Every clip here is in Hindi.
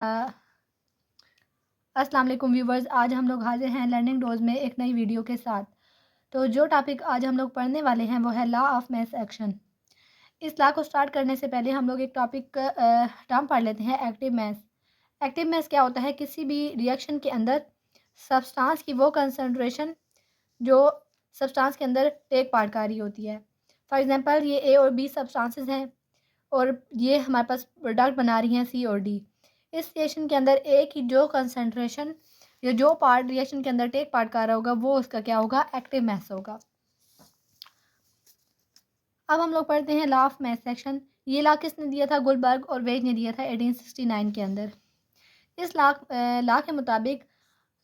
अस्सलाम वालेकुम व्यूवर्स, आज हम लोग हाजिर हैं लर्निंग डोज में एक नई वीडियो के साथ। तो जो टॉपिक आज हम लोग पढ़ने वाले हैं वो है लॉ ऑफ मैस एक्शन। इस लॉ को स्टार्ट करने से पहले हम लोग एक टॉपिक टर्म पढ़ लेते हैं, एक्टिव मैस। एक्टिव मैस क्या होता है? किसी भी रिएक्शन के अंदर सब्सटेंस की वो कंसनट्रेशन जो सब्सटेंस के अंदर टेक पार्ट कर रही होती है। फॉर एग्जांपल, ये ए और बी सब्सटेंसेस हैं और ये हमारे पास प्रोडक्ट बना रही हैं सी और डी। इस रिएक्शन के अंदर ए की जो कंसनट्रेशन या जो पार्ट रिएक्शन के अंदर टेक पार्ट कर रहा होगा वो उसका क्या होगा? एक्टिव मैस होगा। अब हम लोग पढ़ते हैं लॉ ऑफ मैस एक्शन। ये लॉ किसने दिया था? गुलबर्ग और वेज ने दिया था 1869 के अंदर। इस लॉ के मुताबिक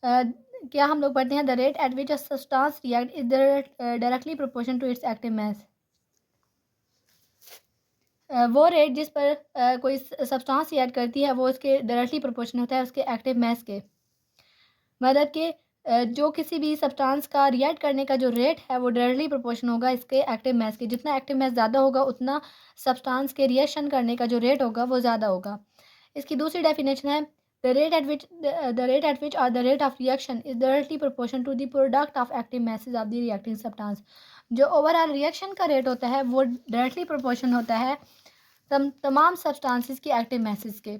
क्या हम लोग पढ़ते हैं, the rate at which a substance react is directly proportion to its active mass. वो रेट जिस पर कोई सब्सटेंस रिएक्ट करती है वो उसके डायरेक्टली प्रोपोर्शन होता है उसके एक्टिव मैस के। मतलब कि जो किसी भी सब्सटेंस का रिएक्ट करने का जो रेट है वो डायरेक्टली प्रोपोर्शन होगा इसके एक्टिव मैस के। जितना एक्टिव मैस ज़्यादा होगा उतना सब्सटेंस के रिएक्शन करने का जो रेट होगा वो ज़्यादा होगा। इसकी दूसरी डेफिनेशन है, द रेट एट विच और the rate of reaction is directly proportion to the product of active message of the reacting substance. जो ओवरऑल रिएक्शन का रेट होता है वो डायरेक्टली प्रोपोर्शन होता है तमाम सब्सटेंसेस की एक्टिव मैसेज के।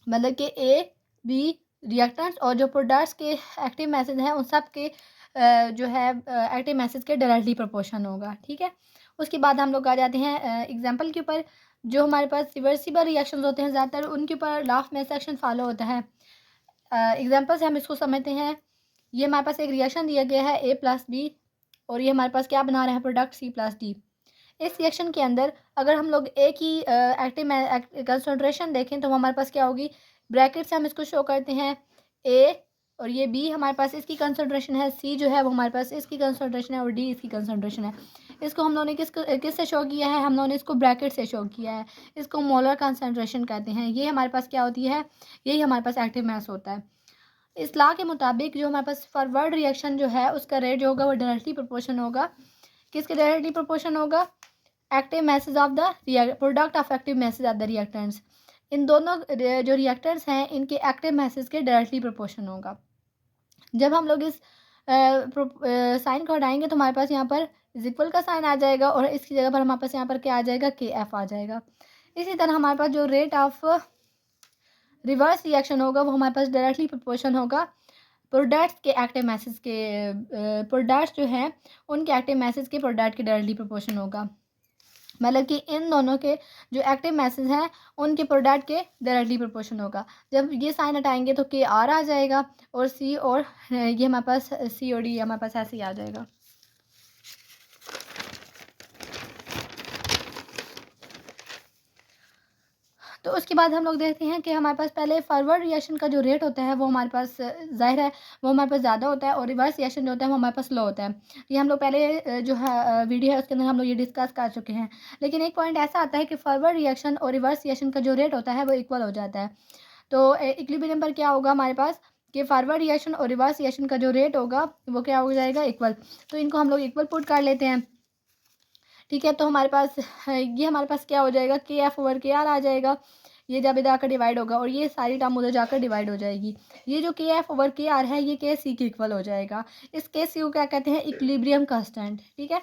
मतलब कि ए बी रिएक्टेंट्स और जो प्रोडक्ट्स के एक्टिव मैसेज हैं उन सब के जो है एक्टिव मैसेज के डायरेक्टली प्रोपोर्शन होगा। ठीक है, उसके बाद हम लोग आ जाते हैं एग्जांपल के ऊपर। जो हमारे पास रिवर्सिबल रिएक्शंस होते हैं ज़्यादातर उनके ऊपर law of mass action follow होता है। एग्जांपल से हम इसको समझते हैं। ये हमारे पास एक रिएक्शन दिया गया है ए प्लस बी और ये हमारे पास क्या बना रहा है? Product C plus D. इस रिएक्शन के अंदर अगर हम लोग ए की एक्टिव कंसंट्रेशन देखें तो वो हमारे पास क्या होगी? ब्रैकेट से हम इसको शो करते हैं ए और ये बी हमारे पास इसकी कंसंट्रेशन है, सी जो है वो हमारे पास इसकी कंसंट्रेशन है और डी इसकी कंसंट्रेशन है। इसको हम लोगों ने किस से शो किया है? हम लोगों ने इसको ब्रैकेट से शो किया है। इसको मोलर कंसंट्रेशन कहते हैं। ये हमारे पास क्या होती है? यही हमारे पास एक्टिव मैस होता है। इस लॉ के मुताबिक जो हमारे पास फॉरवर्ड रिएक्शन जो है उसका रेट जो होगा वो डायरेक्टली प्रोपोर्शन होगा। किसके डायरेक्टली प्रोपोर्शन होगा? Active message of the product of active message of the reactants. इन दोनों जो रिएक्टेंट्स हैं इनके एक्टिव मैसेज के डायरेक्टली प्रोपोर्शन होगा। जब हम लोग इस साइन को हटाएंगे तो हमारे पास यहाँ पर इज इक्वल का साइन आ जाएगा और इसकी जगह पर हमारे पास यहाँ पर क्या आ जाएगा? के एफ आ जाएगा। इसी तरह हमारे पास जो रेट ऑफ रिवर्स रिएक्शन होगा वो हमारे पास डायरेक्टली प्रोपोर्शन होगा प्रोडक्ट्स के एक्टिव मैसेज के। प्रोडक्ट्स जो हैं उनके एक्टिव मैसेज के प्रोडक्ट के डायरेक्टली प्रोपोर्शन होगा। मतलब कि इन दोनों के जो एक्टिव मैसेज हैं उनके प्रोडक्ट के डायरेक्टली प्रोपोर्शन होगा। जब ये साइन हटाएंगे तो के आर आ जाएगा और सी और ये हमारे पास सी और डी हमारे पास ऐसे ही आ जाएगा। तो उसके बाद हम लोग देखते हैं कि हमारे पास पहले फॉरवर्ड रिएक्शन का जो रेट होता है वो हमारे पास ज़ाहिर है वो हमारे पास ज़्यादा होता है और रिवर्स रिएक्शन जो होता है वो हमारे पास लो होता है। ये हम लोग पहले जो है वीडियो है उसके अंदर हम लोग ये डिस्कस कर चुके हैं। लेकिन एक पॉइंट ऐसा आता है कि फॉरवर्ड रिएक्शन और रिवर्स रिएक्शन का जो रेट होता है वो इक्वल हो जाता है। तो इक्विलिब्रियम पर क्या होगा हमारे पास कि फॉरवर्ड रिएक्शन और रिवर्स रिएक्शन का जो रेट होगा वो क्या हो जाएगा? इक्वल। तो इनको हम लोग इक्वल पुट कर लेते हैं। ठीक है, तो हमारे पास ये हमारे पास क्या हो जाएगा? के एफ ओवर के आर आ जाएगा। ये जब इधर आकर डिवाइड होगा और ये सारी टर्म उधर जाकर डिवाइड हो जाएगी। ये जो के एफ ओवर के आर है ये के सी के इक्वल हो जाएगा। इस के सी को क्या कहते हैं? Equilibrium constant. ठीक है,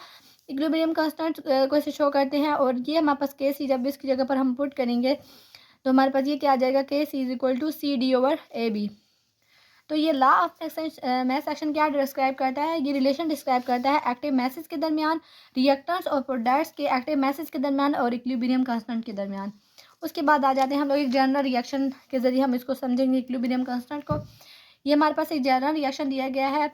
इक्विलिब्रियम कांस्टेंट को ऐसे शो करते हैं और ये हमारे पास के सी जब इसकी जगह पर हम पुट करेंगे तो हमारे पास ये क्या आ जाएगा? K C is equal to C D over A B. तो ये लॉ ऑफ मैस एक्शन क्या डिस्क्राइब करता है? ये रिलेशन डिस्क्राइब करता है एक्टिव मैसेज के दरमियान, रिएक्टेंट्स और प्रोडक्ट्स के एक्टिव मैसेज के दरमियान और इक्विलिब्रियम कांस्टेंट के दरमियान। उसके बाद आ जाते हैं हम लोग एक जनरल रिएक्शन के ज़रिए हम इसको समझेंगे इक्विलिब्रियम कांस्टेंट को। ये हमारे पास एक जनरल रिएक्शन दिया गया है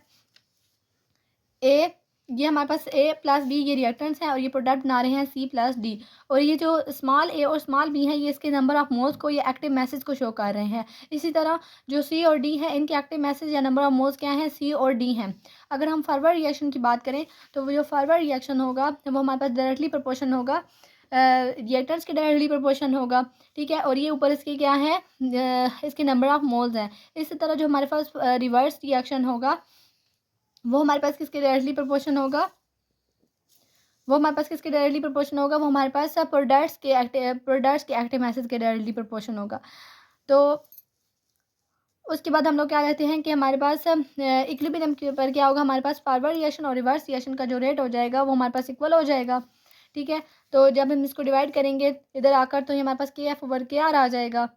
ए, ये हमारे पास ए प्लस बी ये रिएक्टेंट्स हैं और ये प्रोडक्ट बना रहे हैं सी प्लस डी। और ये जो स्मॉल ए और स्मॉल बी हैं ये इसके नंबर ऑफ मोल्स को ये एक्टिव मैसेज को शो कर रहे हैं। इसी तरह जो सी और डी है इनके एक्टिव मैसेज या नंबर ऑफ मोल्स क्या हैं? सी और डी हैं। अगर हम फॉरवर्ड रिएक्शन की बात करें तो वो जो फॉरवर्ड रिएक्शन होगा वो हमारे पास डायरेक्टली प्रोपोर्शन होगा रिएक्टेंट्स के डायरेक्टली प्रोपोर्शन होगा। ठीक है, और ये ऊपर इसके क्या है? इसके नंबर ऑफ मोल्स हैं। इसी तरह जो हमारे पास रिवर्स रिएक्शन होगा वो हमारे पास किसके डायरेक्टली प्रोपोर्शन होगा? वो हमारे पास किसके डायरेक्टली प्रोपोर्शन होगा? वो हमारे पास प्रोडक्ट्स के एक्टिव मैसेज के डायरेक्टली प्रोपोर्शन होगा। तो उसके बाद हम लोग क्या कहते हैं कि हमारे पास इक्विलिब्रियम के ऊपर क्या होगा, हमारे पास फॉरवर्ड रिएक्शन और रिवर्स रिएक्शन का जो रेट हो जाएगा वो हमारे पास इक्वल हो जाएगा। ठीक है, तो जब हम इसको डिवाइड करेंगे इधर आकर तो ये हमारे पास के एफ ओवर के आर आ जाएगा।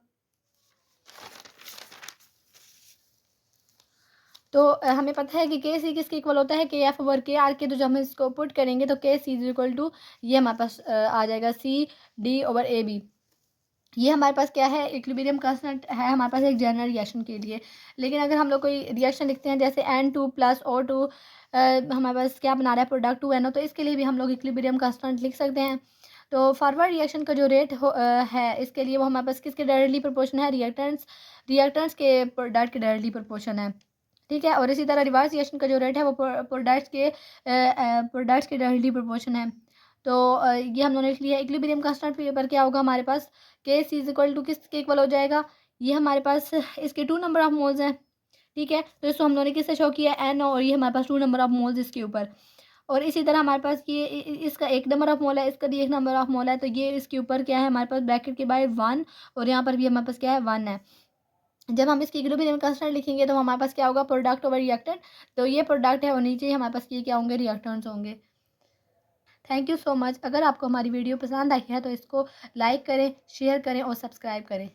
तो हमें पता है कि के सी किसके इक्वल होता है, के एफ ओवर के आर के। तो जब हम इसको पुट करेंगे तो के सी इज इक्वल टू ये हमारे पास आ जाएगा C D over A B. ये हमारे पास क्या है, इक्विलिब्रियम कांस्टेंट है हमारे पास एक जनरल रिएक्शन के लिए। लेकिन अगर हम लोग कोई रिएक्शन लिखते हैं जैसे N2 प्लस O2 हमारे पास क्या बना रहा है प्रोडक्ट 2NO, तो इसके लिए भी हम लोग इक्विलिब्रियम कांस्टेंट लिख सकते हैं। तो फॉरवर्ड रिएक्शन का जो रेट है इसके लिए वो हमारे पास किसके डायरेक्टली प्रोपोर्शन है, रिएक्टेंट्स के प्रोडक्ट के डायरेक्टली प्रोपोर्शन है। ठीक है, और इसी तरह रिवर्स रिएक्शन का जो रेट है वो प्रोडक्ट्स के डायरेक्टली प्रोपोर्शन है। तो ये हम लोगों ने लिख लिया। इक्विलिब्रियम कांस्टेंट पर क्या होगा हमारे पास, के सी इज इक्वल टू किसके इक्वल हो जाएगा, ये हमारे पास इसके 2 नंबर ऑफ मोल्स हैं। ठीक है, तो इसको हम लोगों ने किससे शो किया, एन, और ये हमारे पास 2 नंबर ऑफ मोल्स इसके ऊपर। और इसी तरह हमारे पास ये इसका 1 नंबर ऑफ मोल है, इसका भी 1 नंबर ऑफ मोल है, तो ये इसके ऊपर क्या है हमारे पास ब्रैकेट के बाहर 1, और यहाँ पर भी हमारे पास क्या है 1 है। जब हम इसकी इक्विलिब्रियम कांस्टेंट लिखेंगे तो हमारे पास क्या होगा, प्रोडक्ट ओवर रिएक्टेंट। तो ये प्रोडक्ट है और नीचे हमारे पास ये क्या होंगे, रिएक्टेंट्स होंगे। Thank you so much. अगर आपको हमारी वीडियो पसंद आई है तो इसको लाइक करें, शेयर करें और सब्सक्राइब करें।